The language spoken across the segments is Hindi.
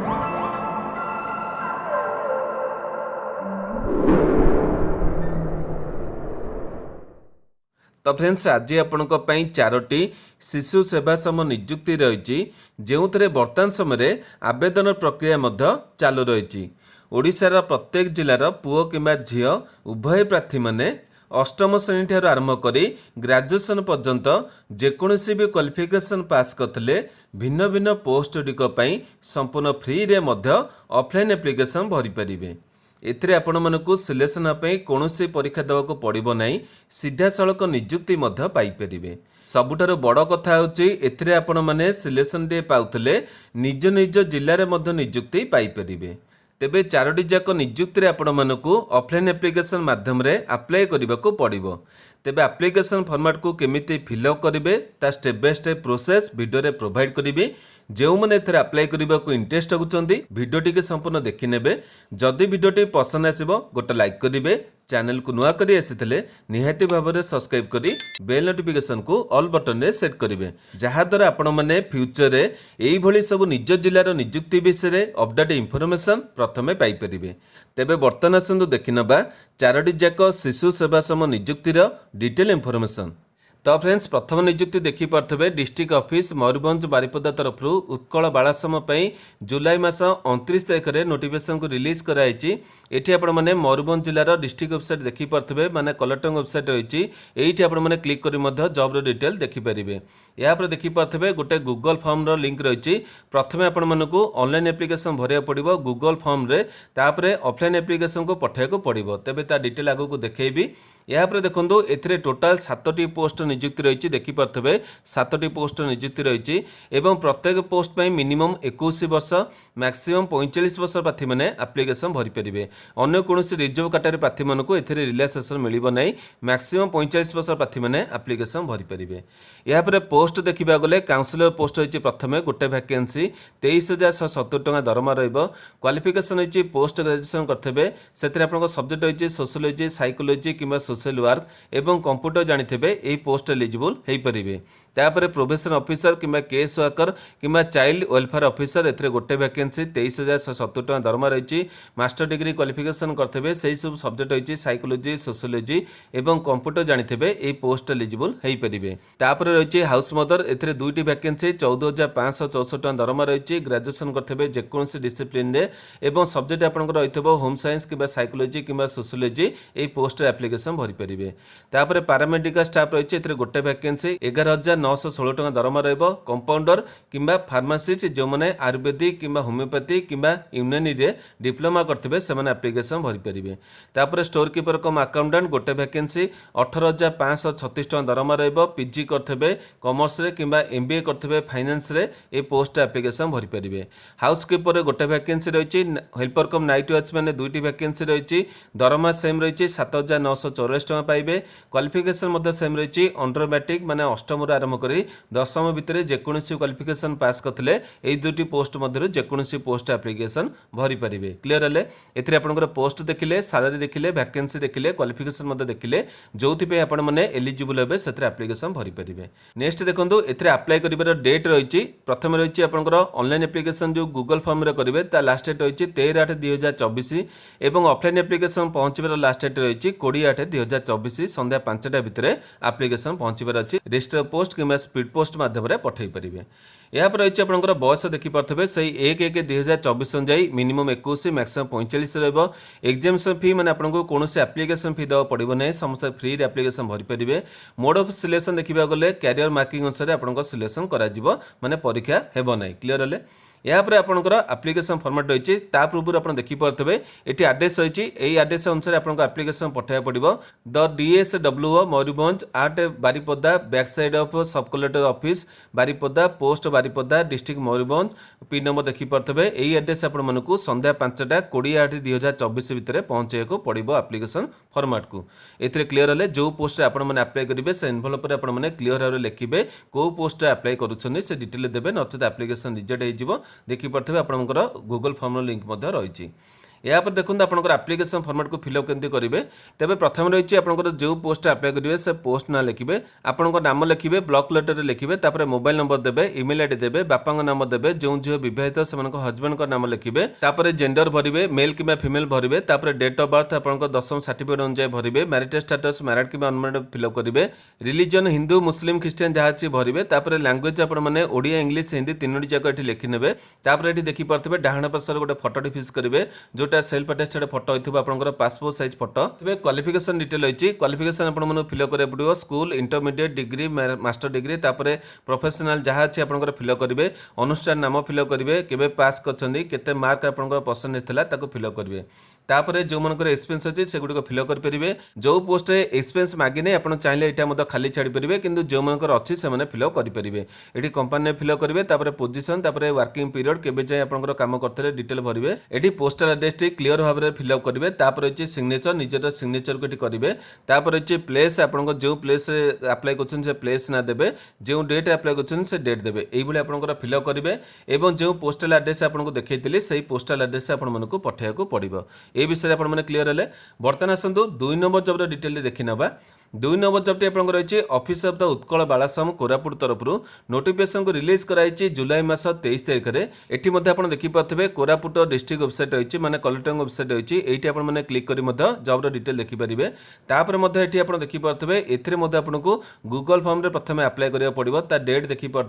तो फ्रेंड्स आज आपण चारोटी शिशु सेवा सम नियुक्ति रही जो बर्तमान समय आवेदन प्रक्रिया चालू रही। ओडिशार प्रत्येक जिलार पुओ किंबा झील उभय प्रार्थी माने अष्टम श्रेणी ठार आरंभ करी ग्रेजुएशन पर्यंत जेकोसी भी क्वालिफिकेशन पास करते भिन्न भिन्न पोस्ट गुड़िक संपूर्ण फ्री रे ऑफलाइन एप्लिकेशन भरी पारिबे। एथिरे आपण मानकु सिलेक्शन पे कौनसी परीक्षा देवाक पड़िबो नाही, सीधा सड़क नियुक्ति मध्य पाई परिबे। सबुठारु बड़ कथा होची एथिरे आपण माने सिलेक्शन डे पाउथले निज निज जिल्ला रे मध्य नियुक्ति पाई परिबे। तेबे चारोटी जाक नियुक्ति रे आपण मानकु ऑफलाइन एप्लिकेशन माध्यम रे अप्लाई करिबाकू पड़िबो। तेबे एप्लिकेशन फॉर्मेट को केमिति फिलअप करिवे ता step by step process video रे प्रोवाइड करिवे। जो मैंने एथरे अप्लाई करने को इंटरेस्ट होती वीडियोटी के संपूर्ण देखि नेबे। जदि वीडियोटी पसंद आसिबो गोटे लाइक करिवे, चैनल को नुआ करी आसिथिले निहाती भाव में सब्सक्राइब करी बेल नोटिफिकेशन को ऑल बटन रे सेट करिवे, जहा द्वारा आपण माने फ्यूचर रे एई भली सब निज जिल्लार नियुक्ति विषय अपडेट इनफॉरमेशन प्रथमे पाई परिबे। तेबे वर्तमान आसंतु देखि नबा चारोटी जाक शिशु सेवा सम नियुक्तिर डिटेल इनफॉरमेशन। तो फ्रेंड्स प्रथम नियुक्ति देखी पारे डिस्ट्रिक्ट ऑफिस मयूरभंज बारिपदा तरफ उत्कल बालाश्रम जुलाई मास 29 तारीख में नोटिफिकेशन को रिलीज कराई। एठी आपण माने मयूरभंज जिलार डिस्ट्रिक्ट वेबसाइट देखी पारे माने कलेक्टर वेबसाइट रही एठी आपण माने क्लिक करी मध्य जॉब रो डिटेल देखि परिबे। या पर देखि पारे गोटे गूगल फॉर्म रो लिंक रही। प्रथमे आपण मानकु ऑनलाइन एप्लिकेशन भरिया पड़िबो गूगल फॉर्म रे, तापरे ऑफलाइन एप्लिकेशन को पठाइको पड़िबो। तेबे ता डिटेल आगु को देखैबी। या पर देखंतु एथिरे टोटल 7टी पोस्ट नियुक्ति रही देखि पारे 7टी पोस्ट नियुक्ति रही एवं प्रत्येक पोस्ट पर मिनिमम 21 वर्ष मैक्सिमम 45 वर्ष प्रार्थी मैंने एप्लिकेशन भरी पारे। अन्य कौन रिजर्व कैटेगरी प्रार्थी मानक एथिरे रिलैक्सेशन मिलिबो नहीं, मैक्सिमम 45 वर्ष प्रार्थी मैंने एप्लिकेशन भरी पारे। या पर पोस्ट देखा गले काउंसिलर पोस्ट रही प्रथमे गोटे वैकेंसी 23,170 टका दरमा रहिबो। क्वालिफिकेशन रही पोस्ट ग्रेजुएशन करथे से सब्जेक्ट रही सोशियोलॉजी, साइकोलॉजी किंबा सोशल वर्क एवं कंप्यूटर जानिथे एई पोस्ट एलिजिबल हो पारे। तापर प्रोबेशन ऑफिसर किंबा केस वर्कर किंबा चाइल्ड वेलफेयर ऑफिसर एथिरे गोटे वैकेंसी 23,170 टका दरमा रही। मास्टर डिग्री क्वालिफिकेशन करथे से सब सब्जेक्ट रही साइकोलॉजी, सोशियोलॉजी एवं कंप्यूटर जानिथे एई पोस्ट एलिजिबल हो पारे। तापर रही हाउस मदर एथिरे दुईटी वैकेंसी 14,564 टका दरमा रही। ग्रेजुएशन करथे जेकोसी डिसिप्लिन रे एवं सब्जेक्ट आपनकर रहिथबो होम साइंस किंबा साइकोलॉजी किंबा सोशियोलॉजी एई पोस्ट एप्लिकेशन भरी पारिबे। तापर पैरामेडिकल स्टाफ रही एथिरे गोटे वैकेंसी 11,916 टका दरमा रहिबो। कंपाउंडर किंबा फार्मासिस्ट जो मैंने आयुर्वेदिक किंबा होमियोपैथी किंबा यूनानी रे डिप्लोमा करथिबे सेमाने एप्लिकेशन भरी पारिबे। तापर स्टोर कीपर कम अकाउंटेंट गोटे वैकेंसी 18,536 टका दरमा रहिबो। पीजी करथिबे कॉमर्स रे किंबा एमबीए करथिबे फाइनेंस रे ए पोस्ट एप्लिकेशन भरी पारिबे। हाउस कीपर रे गोटे वैकेंसी रही। हेल्पर कम नाइट वॉचमैन दुईटी वैकेंसी रही। दरमा सेम रही 7,984 टका पाइबे। क्वालिफिकेशन मध्य सेम रही अंडर मैट्रिक माने अष्टम आरंभ करी दशम भितर जेकोसी क्वालिफिकेशन पास करथिले एई दुईटी पोस्ट मध्य जेकोसी पोस्ट एप्लिकेशन भरी पारिबे। क्लियर हेले एथिरे आपनकर पोस्ट देखिले, सैलरी देखिले, वैकेंसी देखिले, क्वालिफिकेशन मध्य देखिले जोथि पे आपण माने एलिजिबल हेबे सेथरे एप्लिकेशन भरी पारिबे। नेक्स्ट देखंतु एथिरे अप्लाई करिबार डेट रही। प्रथम रही आपनकर ऑनलाइन एप्लिकेशन जो गूगल फॉर्म रे करिवे ता लास्ट डेट रही 13/8/2024 एवं ऑफलाइन एप्लिकेशन पहुंचबार लास्ट डेट रही 20/8/2024 संध्या 5टा भितर एप्लिकेशन पहुंचबार अछि। रजिस्टर पोस्ट किंबा स्पीड पोस्ट माध्यम रे पठाई परिबे। यहाँ पर रही आपंकर बयस देखिपे से 1/1/2024 अनुजाई मिनिमम 21 मैक्सिमम 45 रहा। एग्जामिनेशन फी मैंने आपको कौन एप्लिकेशन फी देवा पड़ो ना, समस्त फ्री एप्लिकेशन भरी पारे। मोड ऑफ सिलेक्शन देखा गले कैरियर मार्किंग अनुसार आपको सिलेक्शन करा माने परीक्षा हेब ना। क्लियर हेले यहाँ पर आपंकर एप्लिकेशन फॉर्मेट रही पूर्व आप देखिपे ये आड्रेस रही। यही आड्रेस अनुसार आपको एप्लिकेशन पठाया पड़ो। The DSWO Mayurbhanj at Baripada back side of sub collector office Baripada post Baripada district Mayurbhanj pin number देखिपे यही आड्रेस आपको संध्या 5टा 20/8/2024 भितर पहुँचे पड़ो एप्लिकेशन फॉर्मेट को। ये क्लियर हेले जो पोस्ट आपने अप्लाई करेंगे से एनवलप आपने क्लियर भाव में लिखे कौ पोस्ट अप्लाई करुँच से डिटेल देवे, नचेत एप्लिकेशन रिजेक्ट हो देखिपे आपंकर गूगल फॉर्म लिंक रही। यापर देखो आपंकर आप्लिकेसन फर्माट को फिलअप केमती करेंगे तेज प्रथम रही आपंकर जो पोस्ट अप्लाई करेंगे से पोस्ट ना लिखिए आपंक नाम लिखिए ब्लॉक लेटर लिखिए तापर मोबाइल नंबर देवे इमेल आईडी देवे बापा नाम देवे जो झील विवाहित से हजबैंड नाम लिखिए तापर जेंडर भरवे मेल कि फिमेल भरवे तापर डेट ऑफ बर्थ आपंक 10वीं सर्टिफिकेट अनुसार भरवे मैरिटल स्टेटस मैरिड कि अनमैरिड फिलअप करेंगे रिलीजन हिंदू मुस्लिम ख्रीस्टियन जहाँ अच्छी भरवे तापर लैंग्वेज आपने ओडिया इंग्लिश हिंदी तीनोटी जाक ये लिखिने तापर ये देखिपे डाण पार्श्वर गोटे फटोटी फिक्स करेंगे जोटा सेल्फ अटेस्टेड फटो होता आपंकर पासपोर्ट साइज फटो तेज क्वालिफिकेशन डिटेल रही क्वालिफिकेशन आपको फिलअप करा पड़ो school intermediate degree master degree तापर प्रोफेशनल जहाँ अच्छी आपंकर फिलअप करेंगे अनुष्ठान नाम फिलअप करेंगे केबे पास करछंदी केते मार्क आपंकर परसेंटेज थिला ताको फिलअप करेंगे तापर जो मनकर एक्सपेरियंस अच्छी से गुड़िक फिलअप करेंगे जो पोस्ट एक्सपेरियंस मागिने आप चाहिए यहाँ खाली छाड़ी पारे कि जो मनकर अच्छी से फिलअप करेंगे ये कंपनी फिलअप करेंगे तापर पोजिशन तापर वर्किंग पीरियड केबे जाए आपंकर काम करते डिटेल भरवे ये पोस्टाल एड्रेस टी क्लीयर भाव में फिलअप करेंगे तापर अच्छे सिग्नेचर निजर सिग्नेचर को करेंगे तापर अच्छे प्लेस आपंकर जो प्लेस अप्लाई कर प्लेस ना देवे जो डेट अप्लाई कर डेट देवे ये आपंकर फिलअप करेंगे और जो पोस्टाल एड्रेस आपको देखी से पोस्टाल एड्रेस आपको पठाइक पड़ो ये विषय आपने क्लीयर है बर्तमान आसतु 2 नंबर जबर डिटेल देखी ना 2 नंबर जबटी आप रही office of the Utkal Balashram Koraput तरफ नोटिफिकेशन को रिलीज कराई जुलाई मास 23 तारिख में ये देखिपे कोरापुट डिस्ट्रिक्ट वेबसाइट रही माने कलेक्टर वेबसाइट रही ये आपने क्लिक कर जबर डिटेल देखिपारे तापर ये आप देखिपे आपको गूगल फॉर्म प्रथम अप्लाई करा पड़ो ता डेट देखिपे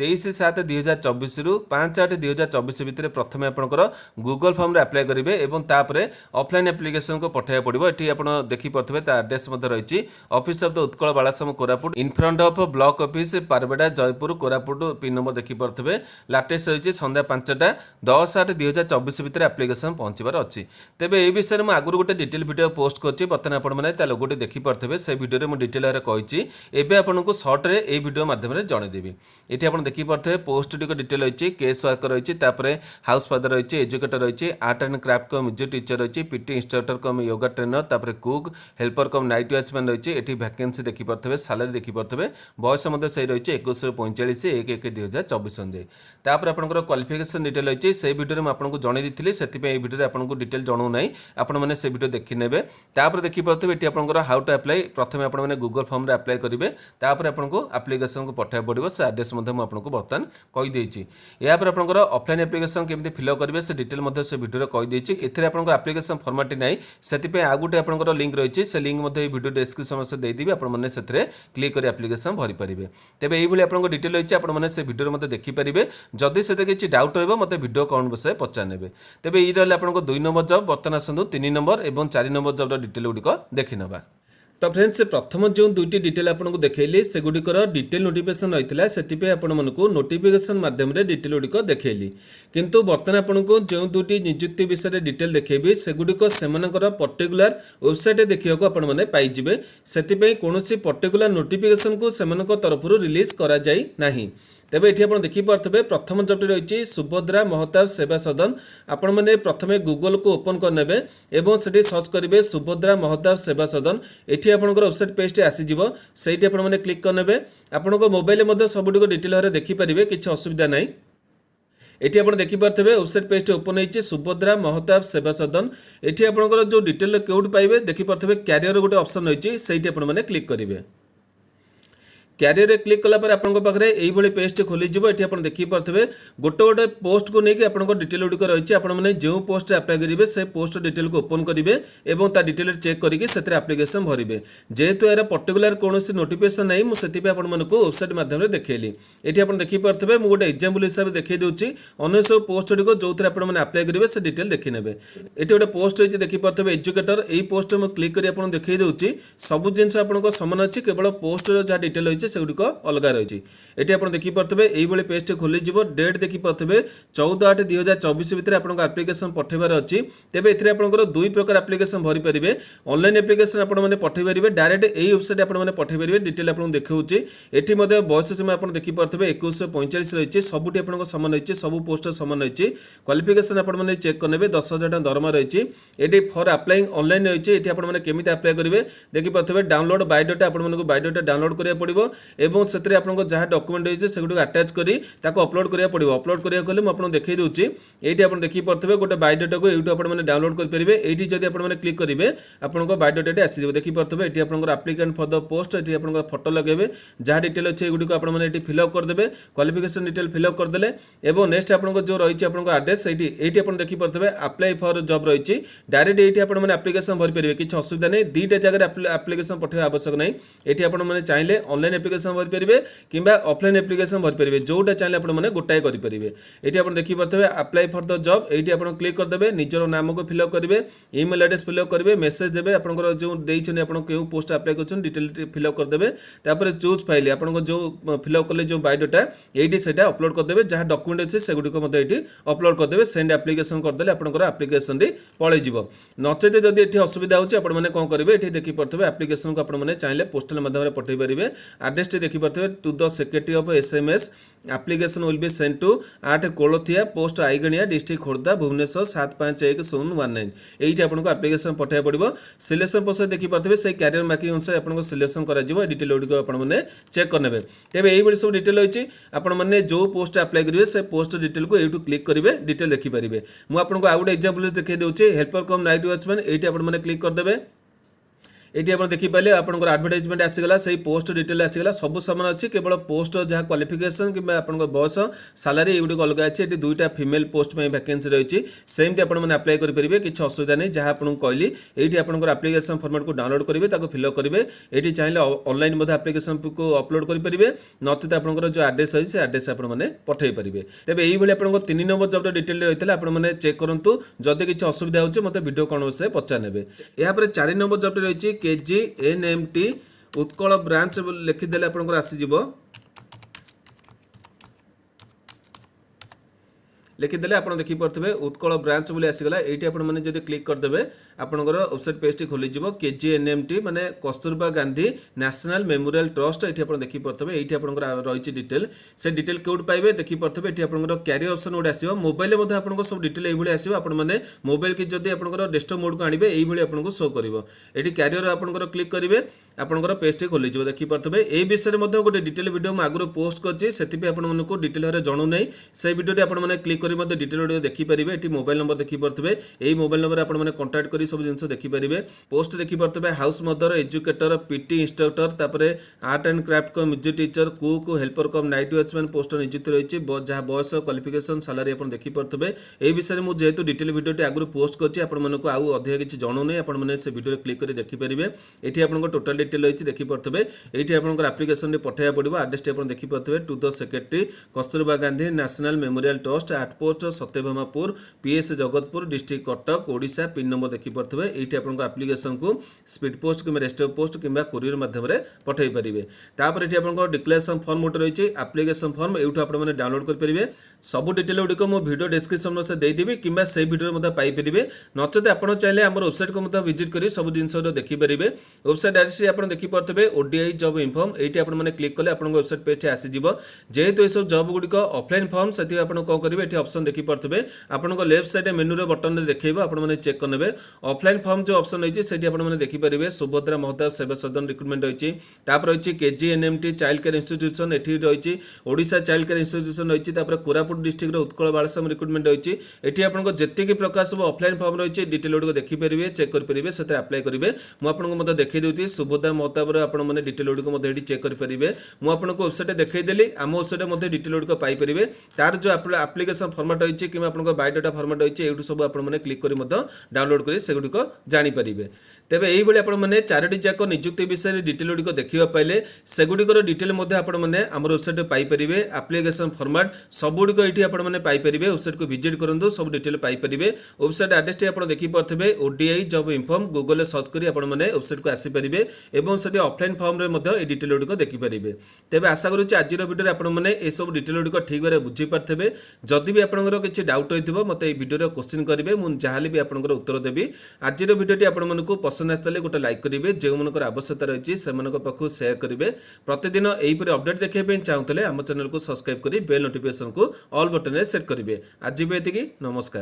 23/7/2024 रु 5/8/2024 भितर प्रथम आपंकर गूगल फॉर्म अप्लाई करेंगे और तापर ऑफलाइन एप्लिकेशन को पठाया पड़ो ये आप देखिपे एड्रेस रही office of the Utkal Balashram Koraput in front of block office Parbeda Jeypore Koraput pin number देखिपे लाटेस्ट रही सन्ध्या 5:10/8/2024 भितर एप्लिकेशन पहुंचार अच्छी तेज ये विषय में आगुरी गोटे डिटेल वीडियो पोस्ट कर बर्तमान आपने लोगोटी देखिपे से वीडियो में डिटेल कही एवं आपको सर्ट्रे ये वीडियो माध्यम जनईदेवी ये आप देखिपे पोस्ट टी डिटेल रही केस वर्कर रही हाउस फादर रही एजुकेटर रही art and craft come music teacher रही पीटी इंस्ट्रक्टर कम योगा ट्रेनर तापर कुक हेल्पर कम नाइट वॉचमैन रही ये वैकेंसी देखिपे सालारी देखिपे बयस से रही 21 ରୁ 45 1/1/2024 अनुजाई तापर आपंकर क्वालिफिकेशन डिटेल रही से वीडियो में आपको जनई दी से वीडियो आपको डिटेल जनाऊ ना आपने से वीडियो देखी ने तापर देखिपे ये आपंकर हाउ टू अप्लाई प्रथम आपने गूगल फॉर्म रे अप्लाई करेंगे तापर आपको एप्लिकेशन को पठाया पड़ो से एड्रेस आपको बर्तमान कहीदे यापर आपंकर ऑफलाइन एप्लिकेशन केमती फिलअप करेंगे से डिटेल से वीडियो कहीदे एथिरे आपंकर एप्लिकेशन फॉर्मेट ना से आउ गोटे आपंकर लिंक रही से लिंक वीडियो डिस्क्रिप्शन से देदेवी आपने से क्लिक कर एप्लिकेशन भरी पारे तेज ये आपको डिटेल रही आपने से वीडियो मत देखिपारे जदि से किसी डाउट रहा मत वीडियो कमेंट बक्स पचारे तेज ये रहा आपको 2 नंबर जब बर्तमान आसतु 3 नंबर और 4 नंबर जब डिटेल गुड़िक देखी ना तो फ्रेंड्स प्रथम जो दुईटी डिटेल आपको देखली से गुड़िकर डिटेल नोटिफिकेशन रही है से आपको नोटिफिकेशन मध्यम डिटेल गुड़िक देखली किंतु बर्तमान आपको जो दुईटी निजुक्ति विषय डिटेल देखेबी सेगुड़िक से पर्टिकुलर वेबसाइट देखा आपने पाइबे से कौन पर्टिकुलर नोटिफिकेशन को से तरफ रिलीज करा जाई नहीं तेज ये आप देखिपे प्रथम जबटी रही सुभद्रा महताब सेवा सदन आपण मैंने प्रथम गूगल को ओपन करने और से सर्च करेंगे सुभद्रा महताब सेवा सदन ये आपंकर वेबसाइट पेज आसीज से आपने क्लिक करने आपण मोबाइल सबुट डिटेल भाव देखिपारे किसी असुविधा ना ये आप देखिपे वेबसाइट पेज ओपन होती सुभद्रा महताब सेवा सदन ये आपंकर जो डिटेल कौट पाइबे देखिपे क्यारियर गोटे ऑप्शन रही से आपने क्लिक करेंगे क्यारियर क्लिक कलापर आपंक पाखे यही पेज खोलीज ये आप देखिपे गोटे गोटे पोस्ट को लेकिन आप डिटेल गुड़िक रही आपने जो पोस्ट अप्लाई करेंगे से पोस्ट डिटेल को ओपन करेंगे और डिटेल चेक करके एप्लिकेशन भरेंगे जेहेतु यार पर्टिकुलर कौन नोटिफिकेशन नहीं मुझे वेबसाइट माध्यम देखली ये आप देखिपे मुझे गोटे एग्जाम्पल हिसाब से देखी दूसरी अन्य सब पोस्ट गुड़िक जो थे आपने अप्लाई करेंगे से डिटेल देखी ने ये गोटे पोस्ट रही देखिपे एजुकेटर यही पोस्ट में क्लिक कर देखी दूसरी सब जिन आपको सामान अच्छी केवल पोस्ट जहाँ डिटेल रही से गुड़िक अलग रही ये आप देखिपे यही पेज खोलीज डेट देखिपे 14/8/2024 भितर आपको एप्लिकेशन पठेबार अच्छी तेज ये आपंकर 2 प्रकार एप्लिकेशन भरी पारे ऑनलाइन एप्लिकेशन आपने पठे पारे डायरेक्ट यही वेबसाइट आपने पठे पारे डिटेल आपको देखा ये बयस समय आप देखिपे 21 ରୁ 45 रही सबुटी आपको सामान रही सब पोस्ट सामान रही क्वालिफिकेशन आपने चेक करने 10,000 टका दरमा रही ये फॉर अप्लाइंग ऑनलाइन रही ये आपने केमी अप्लाई करेंगे देखिपे डाउनलोड बायोडाटा आपको बायोडाटा डाउनलोड करा पड़ो एवं से आपको जहाँ डॉक्यूमेंट होइए सेगुड़ी अटैच करी ताको अपलोड करिया पड़िबो। अपलोड करिया कले मैं आपको देखै दउची एठी आपण देखि परथबे गोटे बायोडाटा को एठू आपण माने डाउनलोड कर परिबे। एठी जदि आपण माने क्लिक करिवे आपनको बायोडाटा आसी जिवो देखि परथबे। एठी आपनको एप्लिकेंट फॉर द पोस्ट एठी आपनको फोटो लगेबे जहाँ डिटेल अछि एगुडी को आपण माने एठी फिल अप कर देबे क्वालिफिकेशन डिटेल फिल अप कर देले एवं नेक्स्ट आपनको जो रहिछि आपनको एड्रेस एठी आपण देखि परथबे अप्लाई फॉर जॉब रहिछि डायरेक्ट एठी आपण माने एप्लिकेशन भरि परिबे किछ असुविधा नै दीटा जगह एप्लिकेशन पठेबा आवश्यक नै। एठी आपण माने चाहिले ऑनलाइन एप्लिकेशन भरि परिबे किबा ऑफलाइन एप्लिकेशन भरि परिबे जोटा चाहिले आपण माने गोटाय करि परिबे। एठी आपण देखि परथबे अप्लाई फॉर द जॉब एठी आपण क्लिक कर देबे निजर नाम को फिल अप करिवे ईमेल एड्रेस फिल अप करिवे मेसेज देबे आपनकर जो देइछन आपण केउ पोस्ट अप्लाई करछन डिटेल फिल अप कर देबे तापर चूज फाइल आपनको जो फिल अप करले जो बायोडाटा एठी सेटा अपलोड कर देबे जहाँ डॉक्यूमेंट अछि सेगुडी को मते एठी अपलोड कर देबे सेंड एप्लिकेशन कर देले आपनकर एप्लिकेशन डी पळै जिवो। नचेते जदि एठी असुविधा होछि आपण माने कोन करिवे एठी देखि परथबे एप्लिकेशन को आपण माने चाहिले पोस्टल माध्यम रे पठै परिबे एड्रेस टी देखि परथबे to the secretary of SMS application will be send to 8 Kolathia post Aiginia district Khordha Bhubaneswar 751019 एठी आपनको एप्लिकेशन पठाय पड़िबो। सिलेक्शन प्रोसेस देखि परथबे से कैरियर मार्किंग अनुसार आपनको सिलेक्शन करा जिवो डिटेल ओडी को आपण माने चेक करनेबे। तेबे एही बडी सब डिटेल होइछि आपण माने जो पोस्ट अप्लाई करिवे से पोस्ट डिटेल को एठू क्लिक करिवे डिटेल देखि परिबे। मु आपनको आ गुड एग्जांपल देखै देउछि हेल्पर कम नाइट वॉचमैन एठी आपण माने क्लिक कर देबे। एटी आप देखिपारे आपंकर आडभर्टाइजमेंट आसीगला से पोस्ट डिटेल आसीगला सब सामान अच्छी केवल पोस्ट जहाँ क्वालिफिकेशन कि बयस सालारी युग अलग अच्छी ये दुईटा फीमेल पोस्ट में वैकेंसी रही सेमती आपने अप्लाई करेंगे किसी असुविधा नहीं जहाँ आपको कहली ये आपंकर आप्लिकेसन फॉर्मेट को डाउनलोड करेंगे फिलअप करेंगे ये चाहिए ऑनलाइन आप्लिकेसन को अपलोड करेंगे नचेत आपंकर जो एड्रेस है से एड्रेस आपने पठे पारे। तेज यही आप 3 नंबर जब डिटेल रही है आपने चेक करूँ जदि किसी असुविधा हो मत वीडियो कौन से पचार ने। यहाँ 4 नंबर जब रही KGNMT उत्कल ब्रांच लिखिदेले आपंकर आसीजिवो लिखिदेले आप देखी पारे उत्कल ब्रांच बोली आसीगला ये आपने जब क्लिक करदे आपंकर वेबसाइट पेज टी खोल KGNMT माने Kasturba Gandhi national memorial trust ये आप देखी पारे ये आपंकर रही डिटेल से डिटेल कोड पाइबे देखी पारे ये आपंकर कैरियर ऑप्शन गोटे आसो मोबाइल में आपको सब डिटेल ये आसो आपने मोबाइल की जब आपंकर डेस्कटॉप मोड को आने ये आपको शो कर ये कैरियर आपंकर क्लिक करेंगे आपंकर पेज टी खोल देखी पारे ये विषय में गोटे डिटेल वीडियो मुझे आगुरी पोस्ट करती आपको डिटेल भाव जणु नहीं से वीडियो आपने क्लिक कर डिटेल वीडियो देखिपारे ये मोबाइल नंबर देखी पारे यही मोबाइल नंबर आपने कंटाक्ट कर सब जिन देखिपारे पोस्ट देखी पारे house mother educator PT instructor तापर आर्ट एंड क्राफ्ट को म्यूजिक टीचर कुक हेल्पर कम नाइट वॉचमैन पोस्ट नियुक्त रही जहाँ बयस क्वालिफिकेशन सालारी आप देखी पारे ये विषय में जेहेतु डिटेल वीडियो आगुरी पोस्ट करके आउ अधिक किसी जणु नहीं आपने से वीडियो क्लिक कर देखिपारे ये आपको टोटाल डिटेल रही देखी पारे ये आपंकर आप्लिकेसन पठाया पड़ो एड्रेस टी देखी पारे to the secretary Kasturba Gandhi national memorial trust 8 post Satyabhamapur PS Jagatpur district Cuttack Odisha pin number देखी पारे ये आपको आप्लिकेसन को स्पीड पोस्ट कि रेस्ट पोस्ट कि कोरियर माध्यम पठे पारे। तापर ये आपको डिक्लेरेशन फॉर्म गोटे रही आप्लिकेसन फॉर्म यूँ आपने डाउनलोड करेंगे सब डिटेल गुड़िक मुझे वीडियो डिस्क्रिप्शन से देदेवी कि से वीडियो पाइपर नचेत आप चाहिए आम वेबसाइट को विजिट कर सब जिन देखिपारे वेबसाइट एड्रेस आप देखिपारे ODI जॉब इनफॉर्म ये आपने क्लिक कले आप वेबसाइट पेज आसीज जेहेतु यह जॉब गुड़िक ऑफलाइन फॉर्म से कौन करेंगे ये ऑप्शन देखी पारे आपको लेफ्ट साइड मेनू रे बटन देखिए आपने चेक करने ऑफलाइन फॉर्म जो ऑप्शन रही है आपने देखिपारे सुभद्रा महताब सेवा सदन रिक्रुटमेंट रही रही KGNMT चाइल्ड केयर इंस्टीट्यूशन ये रही ओडिशा चाइल्ड केयर इंस्टीट्यूशन रही Koraput district Utkal balsam recruitment रही ये आपको जी प्रकार सब ऑफलाइन फॉर्म रही डिटेल गुड़िक देखिपारे चेक करेंगे से अप्लाई करेंगे मुझे देखी दूसरी सुभद्रा महताब आपने डिटेल गुड़िक चेक करेंगे मुझे वेबसाइट देखईदेली आम वेबसाइट डिटेल गुड़िक पाइपर तार जो आप्लिकेसन फॉर्मेट रही कि बायोडाटा फॉर्मेट रही है सब आपने क्लिक कर डाउनलोड कर सेगुड़िक जानीपारे। तेज यही आपने 4टी जाक नियुक्ति विषय में डिटेल गुड़िक देखा पाइले सेगुड़िकर डिटेल आपने आम वेबसाइट पाइपर आप्लिकेसन फॉर्मेट सबुड़ ये आपने पाइपर वेबसाइट को विजिट करूँ सब detail Piper website address T आप देखिपारे ODI job inform Google search कर वेबसाइट को आसीपारे और से ऑफलाइन फॉर्म में डिटेल गुड़िक देखिपारे। तेज आशा करुँच आज वीडियो आपने ये सब डिटेल गुड़िक ठीक भाव बुझीपारे जदि भी आपंकर किसी डाउट होता मत वीडियो क्वेश्चन करेंगे मुझे भी आपंकर उत्तर देवी। आज भिडियोटी आपको पसंद आसते गोटे लाइक करेंगे जो मनकर आवश्यकता रही है पाखु सेयार करेंगे प्रतिदिन यहीपरि अपडेट देखा चाहूँगे आम चैनल को सब्सक्राइब कर बेल नोटिफिकेशन को ऑल बटन में सेट करेंगे। आज भी ये नमस्कार।